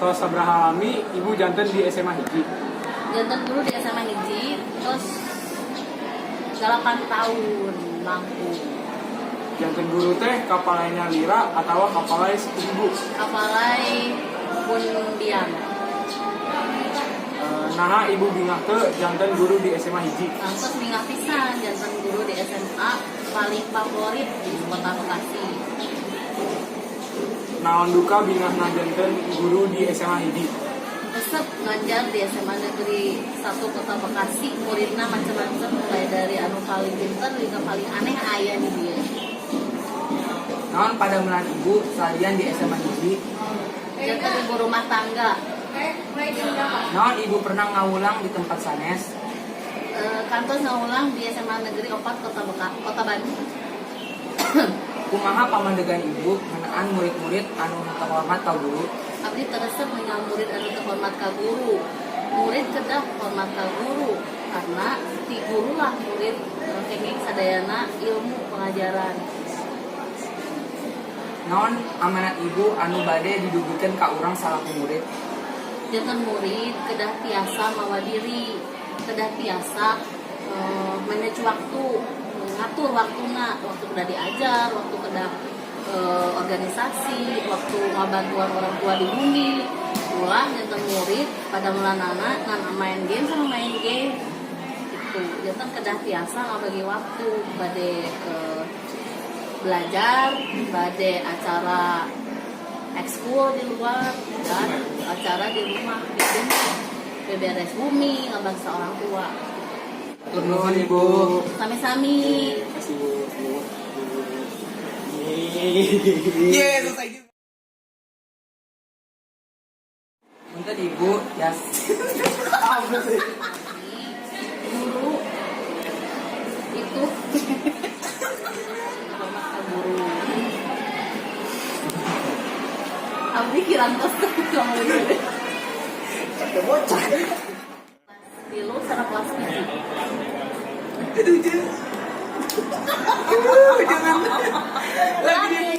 Tos sabraha lami ibu janten di SMA hiji. Jantan dulu di SMA hiji, terus 8 tahun Lampung. Janten guru teh kapalainya lira atau kapalai ibu. Kapalai pun diam. Nah ibu bingah teh janten guru di SMA hiji. Terus minggat pisan jantan guru di SMA paling favorit di kota Bekasi. Naon duka bingah janten guru di SMA hiji. Resep ngajar di SMA Negeri 1 Kota Bekasi, muridnya macam-macam mulai dari anu paling pinter hingga paling aneh aya di dia. Naon pada mulan ibu salian di SMA hiji. Jantan ibu rumah tangga. Naon ibu pernah ngawulang di tempat sanes. Kantor ngaulang di SMA Negeri 4 Kota Bandung. Kumaha pamandegan ibu ngenaan murid-murid anu terhormat ka guru. Abdi teresep mengang murid anu terhormat ka guru. Murid kedah hormat ka guru karena ti guru lah murid kenging sadayana ilmu pengajaran. Naon amanat ibu anu bade didugikeun ka urang salaku murid. Jantan murid kedah tiasa mawa diri, kedah tiasa manage waktu, ngatur waktuna, waktu kedah diajar, waktu kedah organisasi, waktu ngabantuan orang tua di bumi. Ulah jantan murid pada melanana ngan main game sama main game. Itu jantan kedah tiasa ngabagi waktu bade belajar, bade acara ekskul di luar dan acara di rumah bikin beberes bumi ngabangsa orang tua. Nuhun ibu. Sami-sami. Kasih bu. Yes, selesai gitu. Untuk ibu ya. Guru itu guru. Abdi kirang tos kamu ini. Ada bocah. Dulu sana kelas ini. Aduh, jangan. Lagi